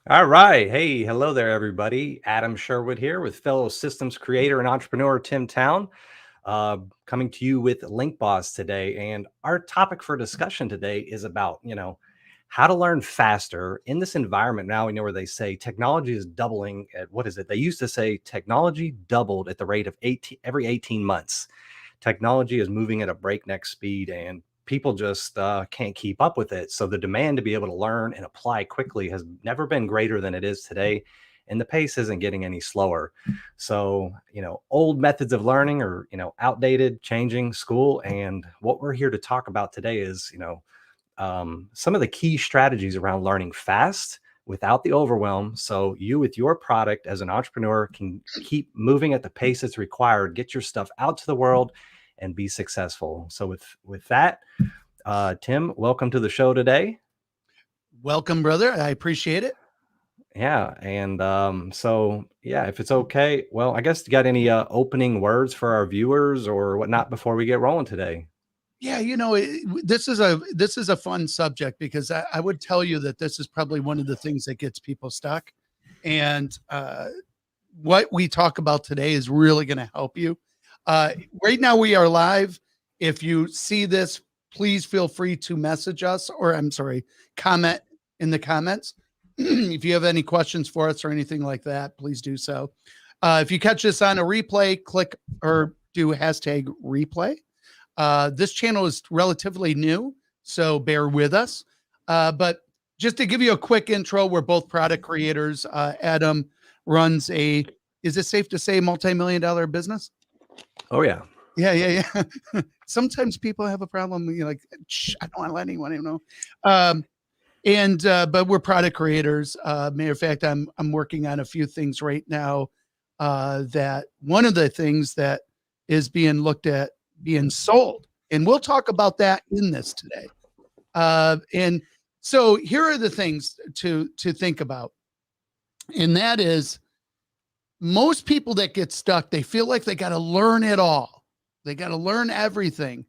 All right. Hey, hello there, everybody. Adam Sherwood here with fellow systems creator and entrepreneur Tim Town, coming to you with Link Boss today. And our topic for discussion today is about, how to learn faster in this environment. Now we know where they say technology is doubling at what is it? They used to say technology doubled at the rate of 18 every 18 months. Technology is moving at a breakneck speed and people just can't keep up with it. So the demand to be able to learn and apply quickly has never been greater than it is today. And the pace isn't getting any slower. So, old methods of learning are, outdated, changing school. And what we're here to talk about today is, some of the key strategies around learning fast without the overwhelm. So you with your product as an entrepreneur can keep moving at the pace that's required, get your stuff out to the world and be successful. So with that, Tim, welcome to the show today. Welcome, brother. I appreciate it. Yeah. And if it's okay, well, I guess you got any opening words for our viewers or whatnot before we get rolling today? Yeah, this is a fun subject because I would tell you that this is probably one of the things that gets people stuck, and what we talk about today is really going to help you. Right now, we are live. If you see this, please feel free to message us, or I'm sorry, comment in the comments. If you have any questions for us or anything like that, please do so. If you catch this on a replay, click or do hashtag replay. This channel is relatively new, so bear with us. But just to give you a quick intro, we're both product creators. Adam runs is it safe to say, multi-million-dollar business? Oh, yeah. Yeah. Sometimes people have a problem. You're like, I don't want to let anyone know. But we're product creators. Matter of fact, I'm working on a few things right now. That one of the things that is being looked at being sold, and we'll talk about that in this today. And so here are the things to think about, and that is most people that get stuck, they feel like they got to learn it all. They got to learn everything,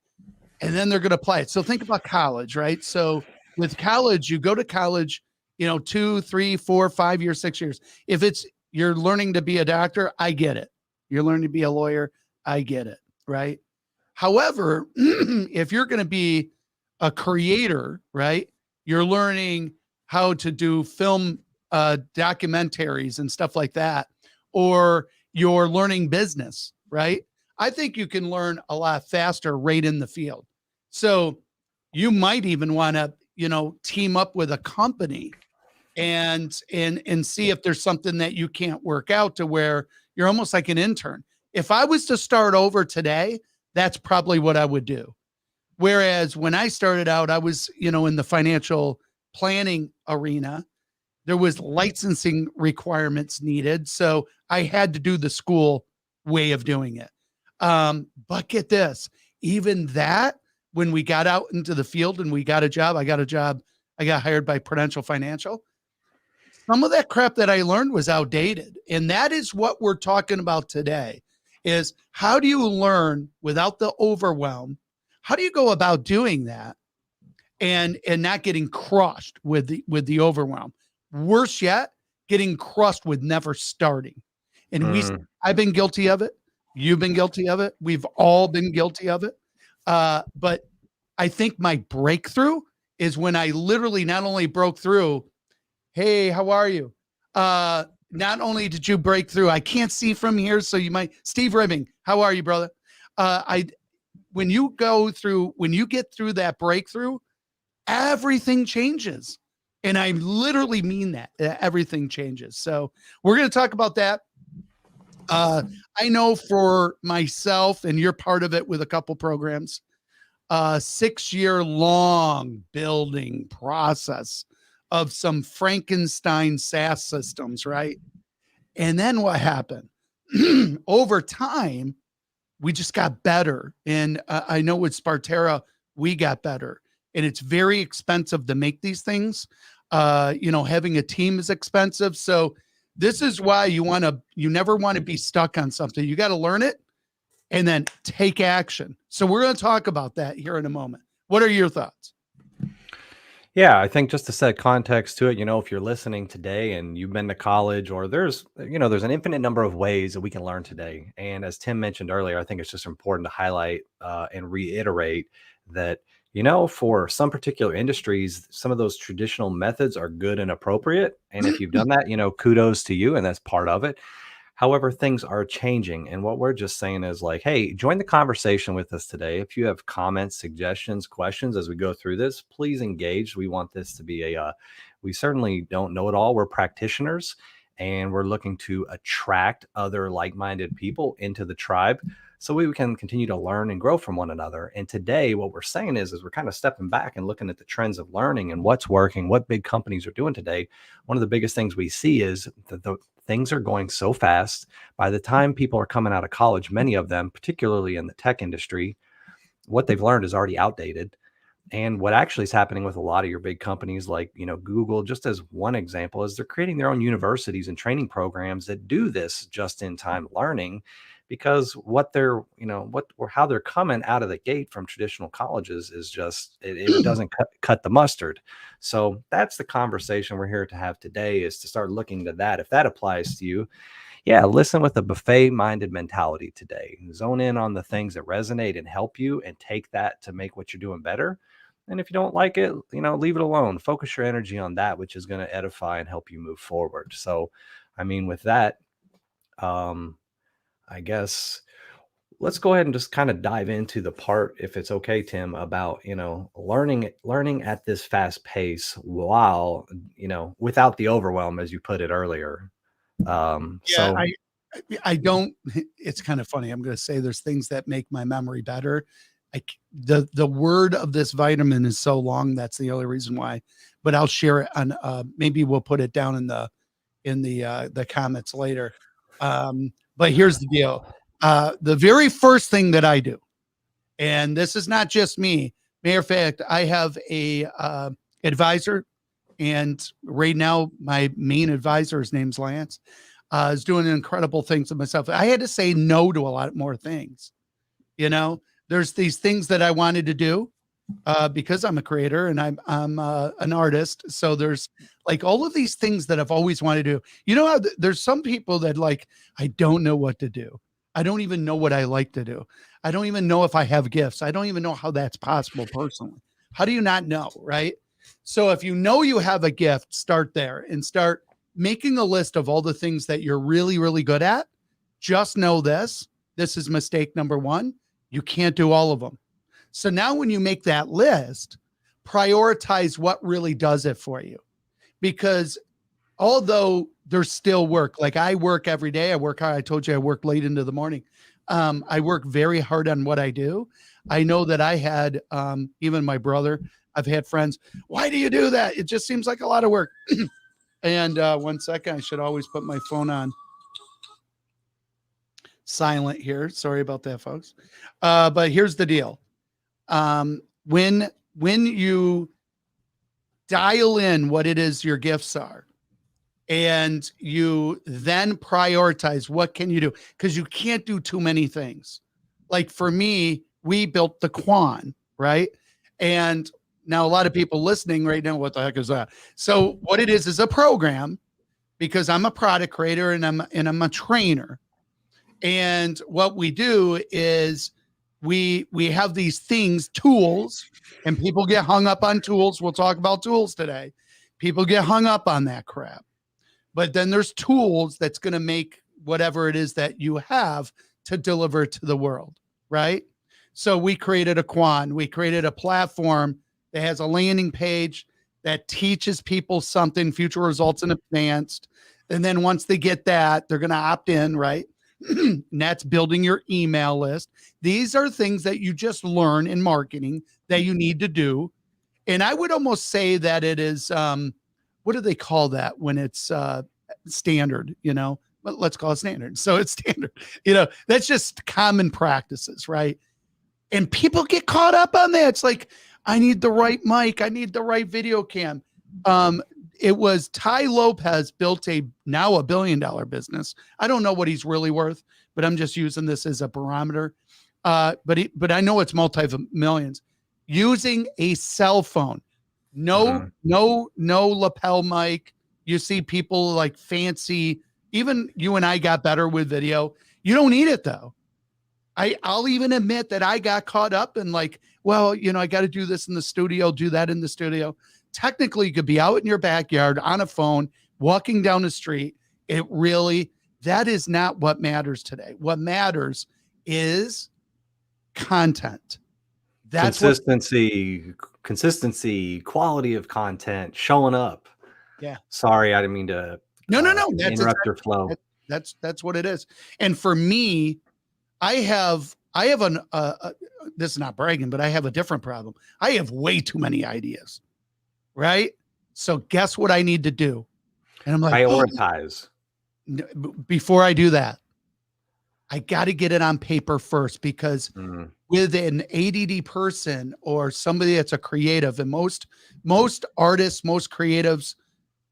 and then they're going to apply it. So think about college, right? So with college, you go to college, 2, 3, 4, 5 years, 6 years. If you're learning to be a doctor, I get it. You're learning to be a lawyer, I get it, right? However, if you're going to be a creator, right, you're learning how to do film documentaries and stuff like that, or you're learning business, right? I think you can learn a lot faster right in the field. So you might even want to, team up with a company and see if there's something that you can't work out to where you're almost like an intern. If I was to start over today, that's probably what I would do. Whereas when I started out, I was, in the financial planning arena. There was licensing requirements needed. So I had to do the school way of doing it. But get this, even that, when we got out into the field and we got a job, I got hired by Prudential Financial. Some of that crap that I learned was outdated. And that is what we're talking about today is how do you learn without the overwhelm? How do you go about doing that and not getting crushed with the overwhelm? Worse yet, getting crushed with never starting. And I've been guilty of it. You've been guilty of it. We've all been guilty of it. But I think my breakthrough is when I literally not only broke through, hey, how are you? Not only did you break through, I can't see from here, so you might. Steve Ribbing, how are you, brother? When you get through that breakthrough, everything changes. And I literally mean that. Everything changes. So we're going to talk about that. I know for myself, and you're part of it with a couple programs, 6-year long building process of some Frankenstein SaaS systems, right? And then what happened? Over time, we just got better. And I know with Spartera, we got better. And it's very expensive to make these things. Having a team is expensive. So this is why you never want to be stuck on something. You got to learn it and then take action. So we're going to talk about that here in a moment. What are your thoughts? Yeah, I think just to set context to it, if you're listening today and you've been to college, or there's an infinite number of ways that we can learn today. And as Tim mentioned earlier, I think it's just important to highlight and reiterate that, for some particular industries, some of those traditional methods are good and appropriate. And if you've done that, kudos to you, and that's part of it. However, things are changing. And what we're just saying is like, hey, join the conversation with us today. If you have comments, suggestions, questions as we go through this, please engage. We want this to be we certainly don't know it all. We're practitioners and we're looking to attract other like minded people into the tribe so we can continue to learn and grow from one another. And today, what we're saying is we're kind of stepping back and looking at the trends of learning and what's working, what big companies are doing today. One of the biggest things we see is that the things are going so fast. By the time people are coming out of college, many of them, particularly in the tech industry, what they've learned is already outdated. And what actually is happening with a lot of your big companies like, Google, just as one example, is they're creating their own universities and training programs that do this just in time learning because what they're, what or how they're coming out of the gate from traditional colleges is just, it doesn't cut the mustard. So that's the conversation we're here to have today, is to start looking to that. If that applies to you, yeah, listen with a buffet minded mentality today. Zone in on the things that resonate and help you and take that to make what you're doing better. And if you don't like it, leave it alone. Focus your energy on that, which is going to edify and help you move forward. So, I mean, with that, I guess let's go ahead and just kind of dive into the part, if it's okay, Tim, about, learning at this fast pace while, without the overwhelm, as you put it earlier. Yeah, So I don't. It's kind of funny. I'm going to say there's things that make my memory better. The word of this vitamin is so long. That's the only reason why. But I'll share it on. Maybe we'll put it down in the comments later. But here's the deal. The very first thing that I do, and this is not just me. Matter of fact, I have a advisor, and right now my main advisor, his name's Lance, is doing incredible things with myself. I had to say no to a lot more things. There's these things that I wanted to do because I'm a creator and I'm an artist. So there's like all of these things that I've always wanted to do. How there's some people that like, I don't know what to do. I don't even know what I like to do. I don't even know if I have gifts. I don't even know how that's possible personally. How do you not know, right? So if you know you have a gift, start there and start making a list of all the things that you're really, really good at. Just know this. This is mistake number one. You can't do all of them. So now when you make that list, prioritize what really does it for you. Because although there's still work, like I work every day, I work hard. I told you I work late into the morning. I work very hard on what I do. I know that I had, even my brother, I've had friends, why do you do that? It just seems like a lot of work. And 1 second, I should always put my phone on silent here. Sorry about that, folks. But here's the deal. When you dial in what it is your gifts are, and you then prioritize what can you do, because you can't do too many things. Like for me, we built the Quan, right? And now a lot of people listening right now, what the heck is that? So what it is a program, because I'm a product creator and I'm a trainer. And what we do is we have these things, tools, and people get hung up on tools. We'll talk about tools today. People get hung up on that crap. But then there's tools that's going to make whatever it is that you have to deliver to the world, right? So we created a Quan. We created a platform that has a landing page that teaches people something, future results in advanced. And then once they get that, they're going to opt in, right? And that's building your email list. These are things that you just learn in marketing that you need to do. And I would almost say that it is, what do they call that when it's standard, but let's call it standard. So it's standard, that's just common practices, right? And people get caught up on that. It's like, I need the right mic. I need the right video cam. It was Ty Lopez built now $1 billion business. I don't know what he's really worth, but I'm just using this as a barometer. But I know it's multi-millions using a cell phone. No, no lapel mic. You see people like fancy, even you and I got better with video. You don't need it though. I'll even admit that I got caught up in like, well, I got to do this in the studio, do that in the studio. Technically, you could be out in your backyard on a phone, walking down the street. That is not what matters today. What matters is content. That's consistency, quality of content, showing up. Yeah. Sorry, I didn't mean to No. That's interrupt your flow. That's what it is. And for me, I have this is not bragging, but I have a different problem. I have way too many ideas. Right? So guess what I need to do? And I'm like, prioritize. Before I do that, I got to get it on paper first, because with an ADD person or somebody that's a creative, and most artists, most creatives,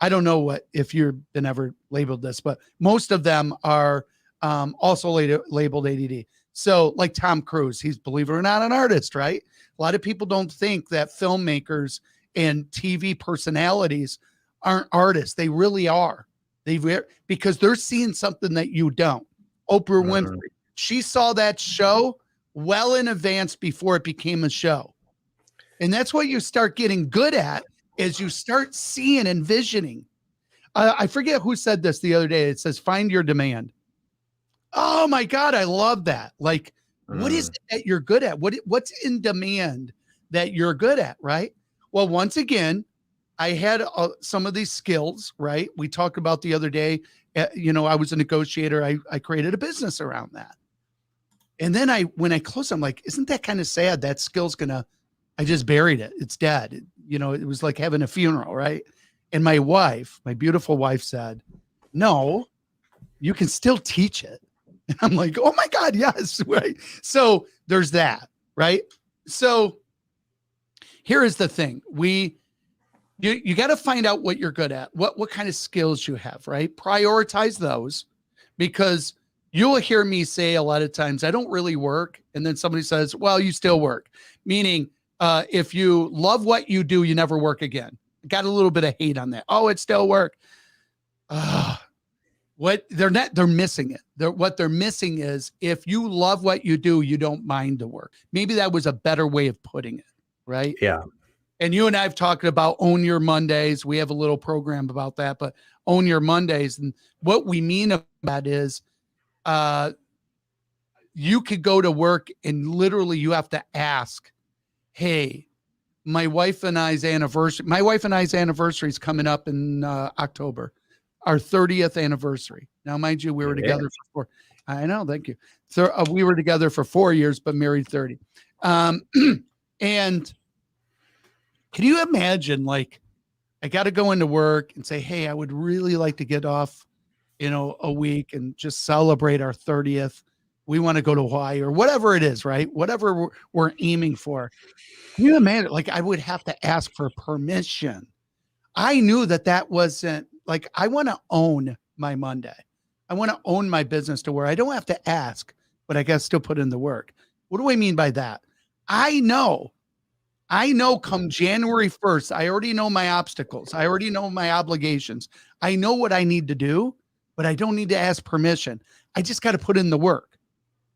I don't know if you've been ever labeled this, but most of them are also labeled ADD. So like Tom Cruise, he's, believe it or not, an artist, right? A lot of people don't think that filmmakers and TV personalities aren't artists. They really are. Because they're seeing something that you don't. Oprah Winfrey, she saw that show well in advance before it became a show. And that's what you start getting good at, is you start seeing and visioning. I forget who said this the other day. It says, find your demand. Oh my God, I love that. Like, what is it that you're good at? What's in demand that you're good at, right? Well, once again, I had some of these skills, right? We talked about the other day, I was a negotiator. I created a business around that. And then when I closed, I'm like, isn't that kind of sad? That skill's I just buried it. It's dead. It was like having a funeral, right? And my beautiful wife said, no, you can still teach it. And I'm like, oh my God, yes, right? So there's that, right? So here is the thing. You got to find out what you're good at, what kind of skills you have, right? Prioritize those, because you'll hear me say a lot of times, I don't really work. And then somebody says, well, you still work. Meaning, if you love what you do, you never work again. Got a little bit of hate on that. Oh, it still work. They're missing it. What they're missing is, if you love what you do, you don't mind the work. Maybe that was a better way of putting it, right? Yeah. And you and I have talked about Own Your Mondays. We have a little program about that, but Own Your Mondays. And what we mean about that is, you could go to work and literally you have to ask, hey, my wife and I's anniversary is coming up in October, our 30th anniversary. Now, mind you, we were together for 4. I know. Thank you. So we were together for 4 years, but married 30. And can you imagine, like, I got to go into work and say, hey, I would really like to get off, a week and just celebrate our 30th. We want to go to Hawaii or whatever it is, right? Whatever we're aiming for. Can you imagine? Like, I would have to ask for permission. I knew that wasn't, like, I want to own my Monday. I want to own my business to where I don't have to ask, but I got to still put in the work. What do I mean by that? I know come January 1st, I already know my obstacles. I already know my obligations. I know what I need to do, but I don't need to ask permission. I just got to put in the work.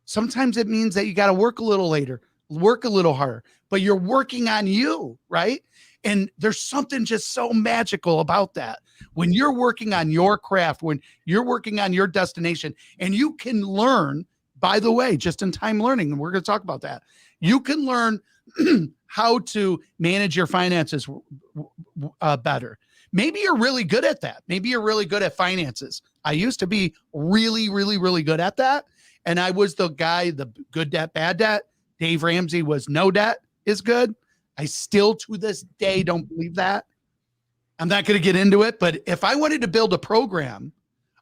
Sometimes it means that you got to work a little later, work a little harder, but you're working on you, right? And there's something just so magical about that. When you're working on your craft, when you're working on your destination, and you can learn, by the way, just in time learning, and we're going to talk about that. You can learn how to manage your finances better. Maybe you're really good at that. Maybe you're really good at finances. I used to be really, really, really good at that. And I was the guy, the good debt, bad debt. Dave Ramsey was no debt is good. I still to this day don't believe that. I'm not going to get into it, but if I wanted to build a program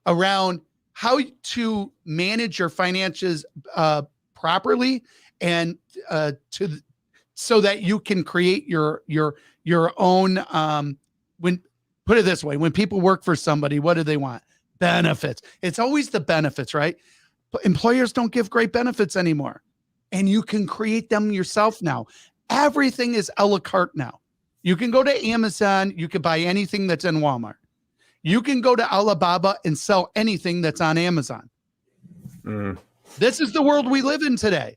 around how to manage your finances properly and so that you can create your own put it this way, when people work for somebody, what do they want? Benefits. It's always the benefits, right? But employers don't give great benefits anymore. And you can create them yourself now. Everything is a la carte now. You can go to Amazon, you can buy anything that's in Walmart. You can go to Alibaba and sell anything that's on Amazon. Mm. This is the world we live in today.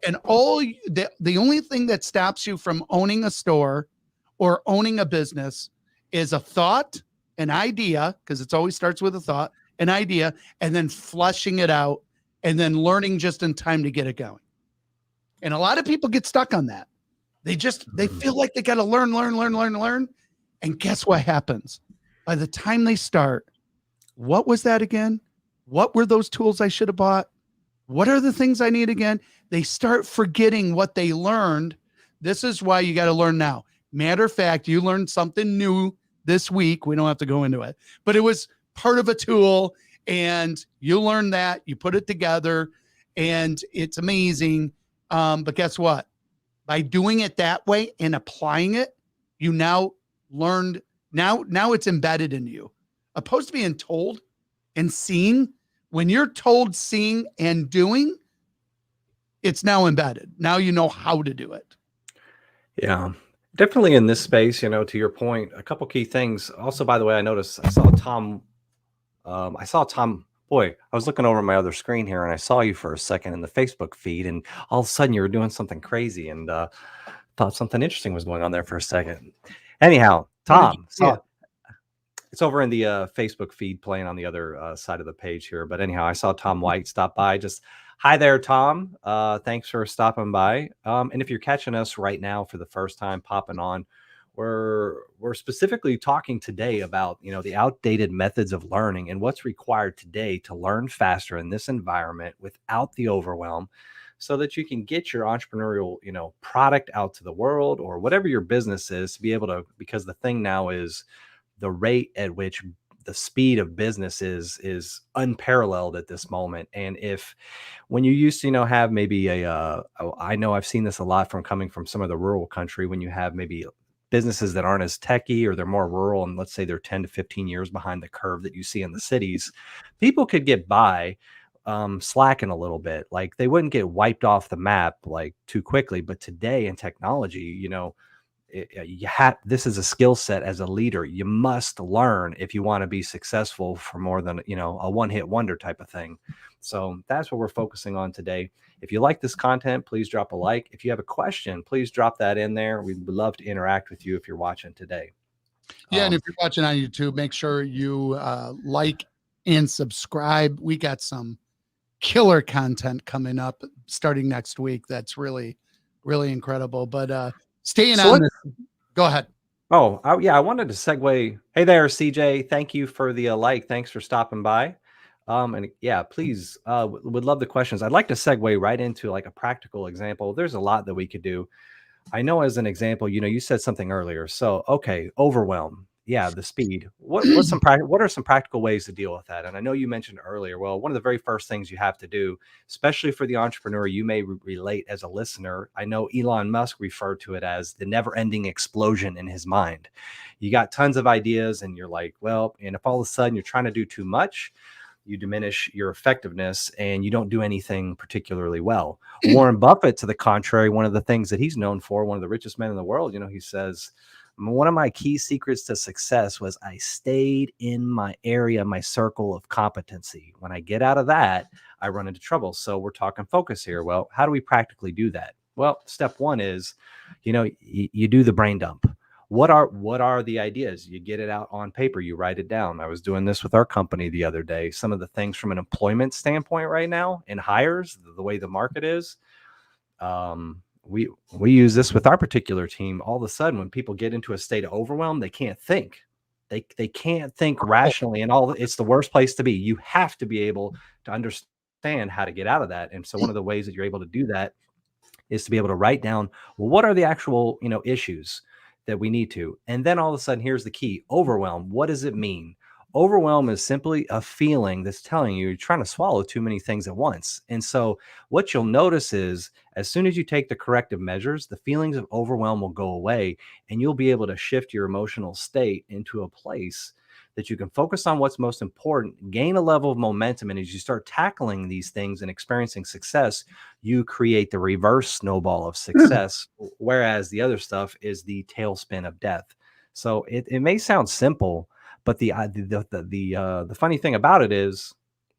And the only thing that stops you from owning a store or owning a business is a thought, an idea, because it always starts with a thought, an idea, and then flushing it out and then learning just in time to get it going. And a lot of people get stuck on that. They feel like they got to learn. And guess what happens? By the time they start, what was that again? What were those tools I should have bought? What are the things I need again? They start forgetting what they learned. This is why you got to learn now. Matter of fact, you learned something new this week. We don't have to go into it, but it was part of a tool and you learned that, you put it together and it's amazing. But guess what? By doing it that way and applying it, you now learned, now it's embedded in you. Opposed to being told and seeing, when you're told, seeing, and doing, it's now embedded. Now you know how to do it. Yeah, definitely in this space, to your point, a couple key things. Also, by the way, I saw Tom. Boy, I was looking over my other screen here and I saw you for a second in the Facebook feed, and all of a sudden you were doing something crazy and thought something interesting was going on there for a second. Anyhow, Tom, it's over in the Facebook feed playing on the other side of the page here. But anyhow, I saw Tom White stop by. Just hi there, Tom. Thanks for stopping by. And if you're catching us right now for the first time, popping on, we're specifically talking today about the outdated methods of learning and what's required today to learn faster in this environment without the overwhelm, so that you can get your entrepreneurial product out to the world, or whatever your business is, to be able to, because the thing now is the rate at which the speed of business is unparalleled at this moment. And if when you used to have maybe I know I've seen this a lot from coming from some of the rural country, when you have maybe businesses that aren't as techy, or they're more rural, and let's say they're 10 to 15 years behind the curve that you see in the cities, people could get by slacking a little bit. Like, they wouldn't get wiped off the map like too quickly. But today in technology, this is a skill set as a leader you must learn if you want to be successful for more than a one-hit wonder type of thing. So that's what we're focusing on today. If you like this content, please drop a like. If you have a question, please drop that in there. We'd love to interact with you if you're watching today. Yeah, and if you're watching on YouTube, make sure you like and subscribe. We got some killer content coming up starting next week. That's really, really incredible. But staying on this, go ahead. Yeah, I wanted to segue. Hey there, CJ. Thank you for the like. Thanks for stopping by. And yeah, please, would love the questions. I'd like to segue right into like a practical example. There's a lot that we could do. I know, as an example, you said something earlier. So, okay, overwhelm. Yeah, the speed. What are some practical ways to deal with that? And I know you mentioned earlier, well, one of the very first things you have to do, especially for the entrepreneur you may relate as a listener, I know Elon Musk referred to it as the never-ending explosion in his mind. You got tons of ideas and you're like, well, and if all of a sudden you're trying to do too much, you diminish your effectiveness and you don't do anything particularly well. Warren Buffett, to the contrary, one of the things that he's known for, one of the richest men in the world, he says, one of my key secrets to success was I stayed in my area, my circle of competency. When I get out of that, I run into trouble. So we're talking focus here. Well, how do we practically do that? Well, step one is, you do the brain dump. What are the ideas? You get it out on paper, you write it down. I was doing this with our company the other day. Some of the things from an employment standpoint right now in hires, the way the market is, we use this with our particular team. All of a sudden, when people get into a state of overwhelm, they can't think. They can't think rationally, and it's the worst place to be. You have to be able to understand how to get out of that. And so one of the ways that you're able to do that is to be able to write down, well, what are the actual, issues that we need to. And then all of a sudden, here's the key: overwhelm. What does it mean? Overwhelm is simply a feeling that's telling you you're trying to swallow too many things at once. And so what you'll notice is, as soon as you take the corrective measures, the feelings of overwhelm will go away and you'll be able to shift your emotional state into a place that you can focus on what's most important, gain a level of momentum. And as you start tackling these things and experiencing success, you create the reverse snowball of success, whereas the other stuff is the tailspin of death. So it may sound simple, but the funny thing about it is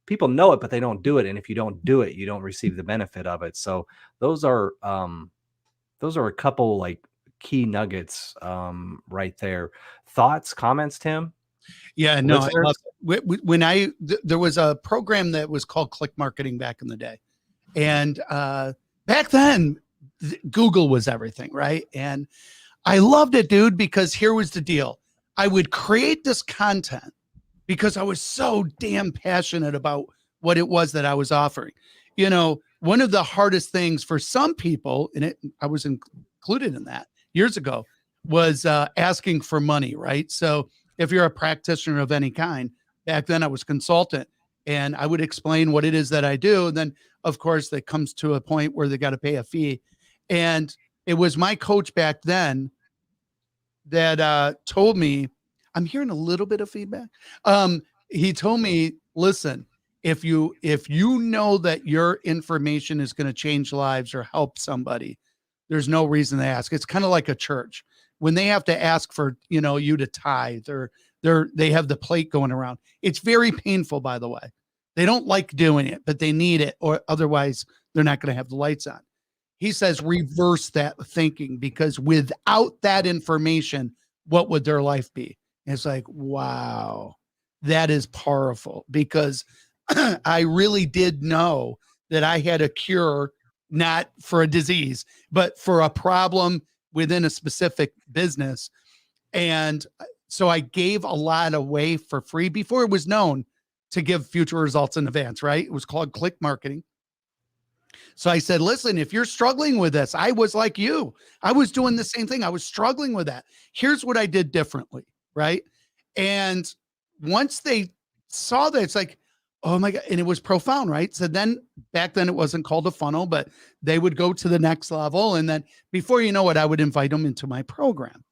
people know it, but they don't do it. And if you don't do it, you don't receive the benefit of it. So those are a couple like key nuggets right there. Thoughts, comments, Tim? Yeah, no, I love Listeners? it. When there was a program that was called Click Marketing back in the day. And back then, Google was everything, right? And I loved it, dude, because here was the deal. I would create this content because I was so damn passionate about what it was that I was offering. You know, one of the hardest things for some people, and I was included in that years ago, was asking for money, right? So if you're a practitioner of any kind, back then I was consultant and I would explain what it is that I do. And then, of course, that comes to a point where they got to pay a fee. And it was my coach back then that told me, I'm hearing a little bit of feedback. He told me, listen, if you know that your information is going to change lives or help somebody, there's no reason to ask. It's kind of like a church when they have to ask for, you to tithe, or they have the plate going around. It's very painful, by the way. They don't like doing it, but they need it, or otherwise they're not going to have the lights on. He says, reverse that thinking, because without that information, what would their life be? And it's like, wow, that is powerful, because I really did know that I had a cure, not for a disease, but for a problem within a specific business. And so I gave a lot away for free before it was known to give future results in advance, right? It was called Click Marketing. So I said, listen, if you're struggling with this, I was like you. I was doing the same thing. I was struggling with that. Here's what I did differently, right? And once they saw that, it's like, oh my God. And it was profound, right? So then back then it wasn't called a funnel, but they would go to the next level. And then before you know it, I would invite them into my program.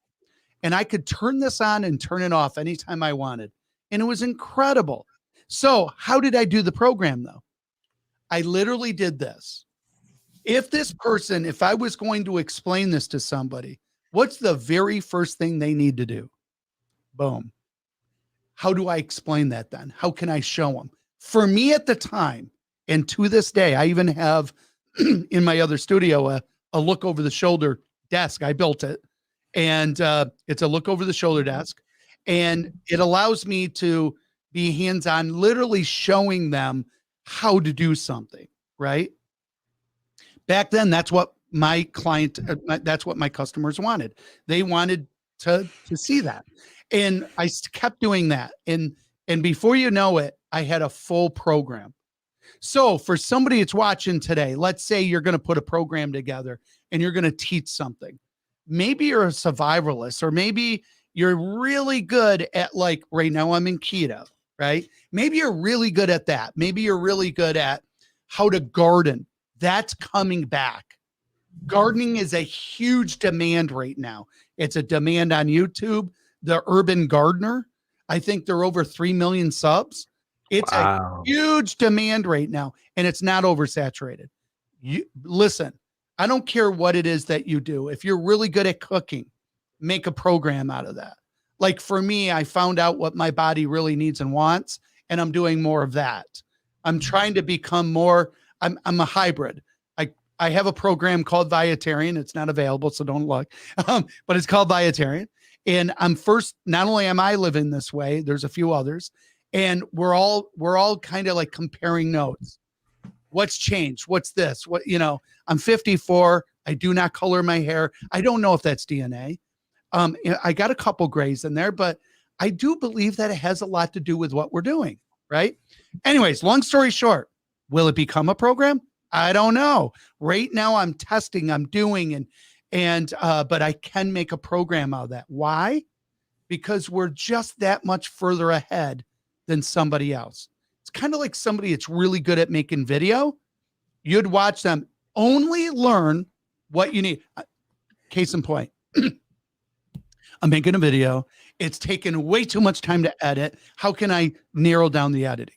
And I could turn this on and turn it off anytime I wanted. And it was incredible. So how did I do the program though? I literally did this. If I was going to explain this to somebody, what's the very first thing they need to do? Boom. How do I explain that then? How can I show them? For me at the time, and to this day, I even have in my other studio a look over the shoulder desk. I built it, and it's a look over the shoulder desk, and it allows me to be hands-on, literally showing them how to do something, right? Back then, that's what my that's what my customers wanted. They wanted to see that. And I kept doing that. And before you know it, I had a full program. So for somebody that's watching today, let's say you're going to put a program together and you're going to teach something. Maybe you're a survivalist, or maybe you're really good at, like right now I'm in keto, right? Maybe you're really good at that. Maybe you're really good at how to garden. That's coming back. Gardening is a huge demand right now. It's a demand on YouTube. The Urban Gardener, I think they're over 3 million subs. It's Wow. a huge demand right now, and it's not oversaturated. Listen, I don't care what it is that you do. If you're really good at cooking, make a program out of that. Like for me, I found out what my body really needs and wants, and I'm doing more of that. I'm trying to become more, I'm a hybrid. I have a program called Vietarian. It's not available, so don't look, but it's called Vietarian. And not only am I living this way, there's a few others, and we're all kind of like comparing notes. What's changed? What's this? I'm 54. I do not color my hair. I don't know if that's DNA. I got a couple grays in there, but I do believe that it has a lot to do with what we're doing, right? Anyways, long story short, will it become a program? I don't know. Right now I'm testing, I'm doing, but I can make a program out of that. Why? Because we're just that much further ahead than somebody else. It's kind of like somebody that's really good at making video. You'd watch them only learn what you need. Case in point, I'm making a video. It's taken way too much time to edit. How can I narrow down the editing?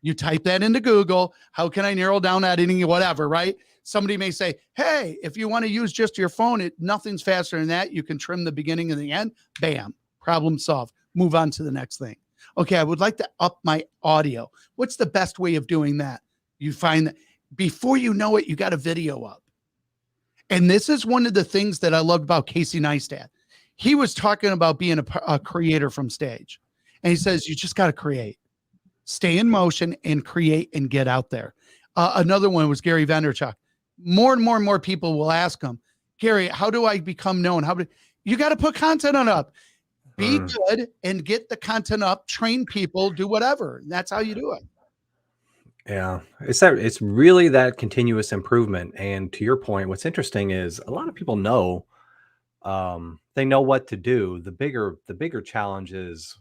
You type that into Google. How can I narrow down editing? Whatever, right? Somebody may say, hey, if you want to use just your phone, nothing's faster than that. You can trim the beginning and the end. Bam, problem solved. Move on to the next thing. Okay, I would like to up my audio. What's the best way of doing that? You find that before you know it, you got a video up. And this is one of the things that I loved about Casey Neistat. He was talking about being a creator from stage. And he says, you just got to create. Stay in motion and create and get out there. Another one was Gary Vaynerchuk. More and more people will ask him, Gary, how do I become known? You got to put content on up. Be good and get the content up, train people, do whatever. And that's how you do it. Yeah, it's really that continuous improvement. And to your point, what's interesting is a lot of people know, they know what to do. The bigger challenge is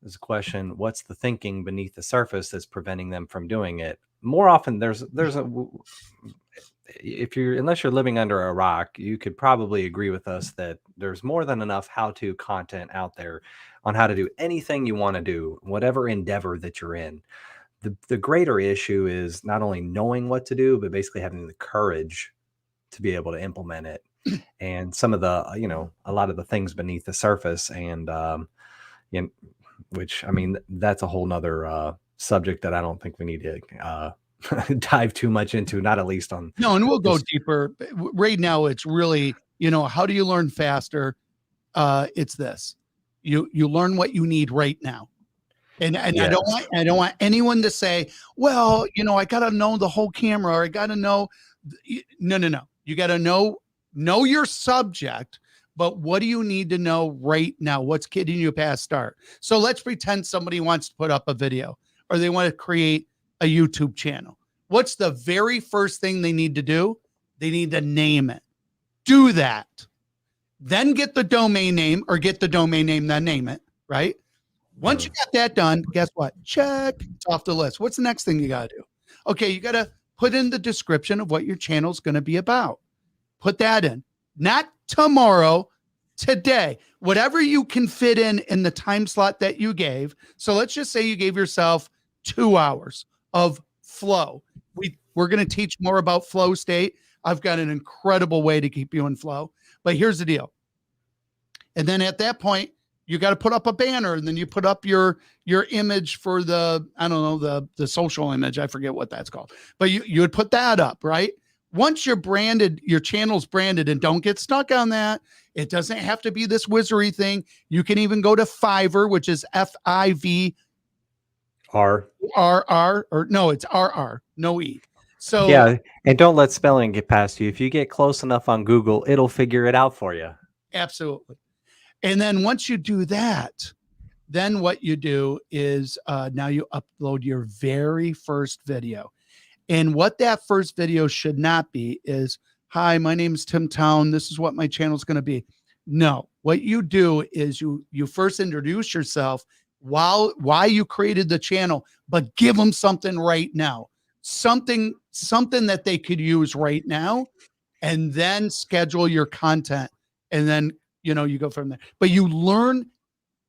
a question: what's the thinking beneath the surface that's preventing them from doing it? More often, unless you're living under a rock, you could probably agree with us that there's more than enough how-to content out there on how to do anything you want to do, whatever endeavor that you're in. The greater issue is not only knowing what to do, but basically having the courage to be able to implement it. And some of the, a lot of the things beneath the surface, and which, I mean, that's a whole nother subject that I don't think we need to dive too much into, not at least on. No, and we'll go deeper. Right now, it's really, how do you learn faster? It's this. You learn what you need right now. And yes. I don't want anyone to say, well, I got to know the whole camera, or I got to know. No. You got to know your subject, but what do you need to know right now? What's getting you past start? So let's pretend somebody wants to put up a video, or they want to create a YouTube channel. What's the very first thing they need to do? They need to name it. Do that. Then get the domain name, then name it, right? Once you got that done, guess what? Check. It's off the list. What's the next thing you got to do? Okay, you got to put in the description of what your channel is going to be about. Put that in. Not tomorrow, today. Whatever you can fit in the time slot that you gave. So let's just say you gave yourself 2 hours of flow. We're going to teach more about flow state. I've got an incredible way to keep you in flow. But here's the deal. And then at that point, you got to put up a banner, and then you put up your image for the social image. I forget what that's called, but you would put that up, right? Once you're branded, your channel's branded, and don't get stuck on that. It doesn't have to be this wizardry thing. You can even go to Fiverr, which is FIVRR, or no, it's RR, no E. So yeah, and don't let spelling get past you. If you get close enough on Google, it'll figure it out for you. Absolutely. And then once you do that, then what you do is now you upload your very first video. And what that first video should not be is, hi, my name is Tim Town. This is what my channel is going to be. No, what you do is you first introduce yourself, why you created the channel, but give them something right now, something that they could use right now, and then schedule your content. And then, you go from there, but you learn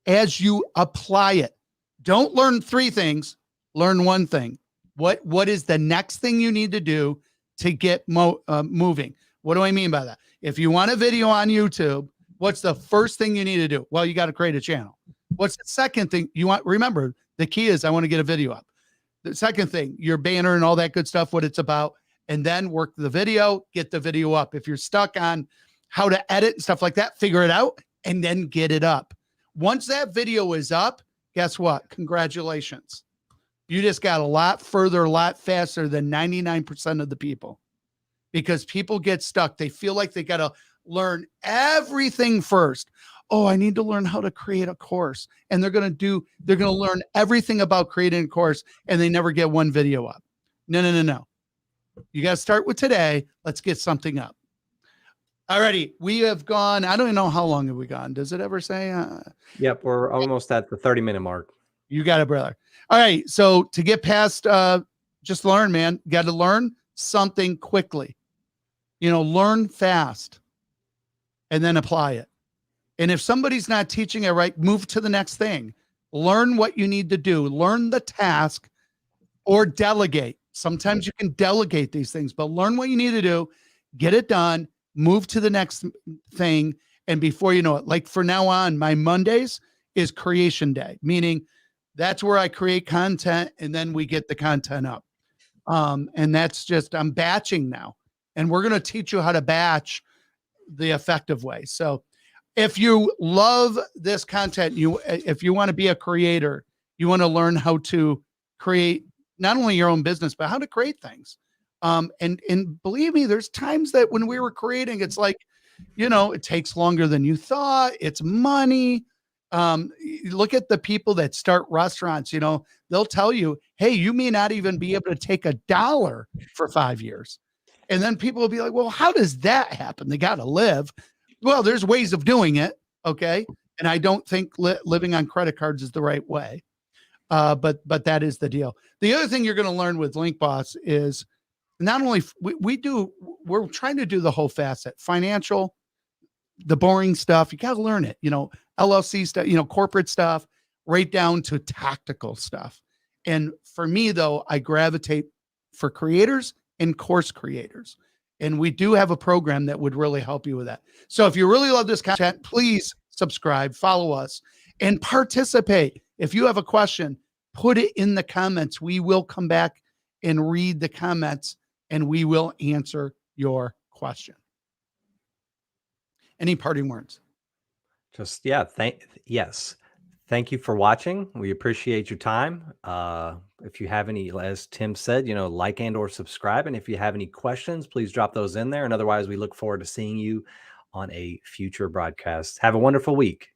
as you apply it. Don't learn 3 things, learn 1 thing. What is the next thing you need to do to get moving? What do I mean by that? If you want a video on YouTube, what's the first thing you need to do? Well, you got to create a channel. What's the second thing you want? Remember, the key is I want to get a video up. The second thing, your banner and all that good stuff, what it's about, and then work the video, get the video up. If you're stuck on how to edit and stuff like that, figure it out and then get it up. Once that video is up, guess what? Congratulations. You just got a lot further, a lot faster than 99% of the people, because people get stuck. They feel like they got to learn everything first. Oh, I need to learn how to create a course. And they're going to learn everything about creating a course, and they never get 1 video up. No. You got to start with today. Let's get something up. Alrighty, we have gone. I don't even know how long have we gone. Does it ever say? Yep, we're almost at the 30-minute mark. You got it, brother. All right, so to get past, just learn, man. You got to learn something quickly. Learn fast, and then apply it. And if somebody's not teaching it right, move to the next thing. Learn what you need to do, learn the task, or delegate. Sometimes you can delegate these things, but learn what you need to do, get it done, move to the next thing. And before you know it, like for now on, my Mondays is creation day, meaning that's where I create content and then we get the content up. And that's just, I'm batching now. And we're going to teach you how to batch the effective way. So if you love this content, if you want to be a creator, you want to learn how to create not only your own business, but how to create things. And believe me, there's times that when we were creating, it's like, it takes longer than you thought. It's money. Look at the people that start restaurants, they'll tell you, hey, you may not even be able to take $1 for 5 years. And then people will be like, well, how does that happen? They got to live. Well, there's ways of doing it. Okay. And I don't think living on credit cards is the right way. But that is the deal. The other thing you're going to learn with Link Boss is not only we're trying to do the whole facet, financial, the boring stuff. You got to learn it, LLC stuff, corporate stuff, right down to tactical stuff. And for me, though, I gravitate for creators and course creators. And we do have a program that would really help you with that. So if you really love this content, please subscribe, follow us, and participate. If you have a question, put it in the comments. We will come back and read the comments and we will answer your question. Any parting words? Just, yeah. Yes. Thank you for watching. We appreciate your time. If you have any, as Tim said, like and or subscribe. And if you have any questions, please drop those in there. And otherwise, we look forward to seeing you on a future broadcast. Have a wonderful week.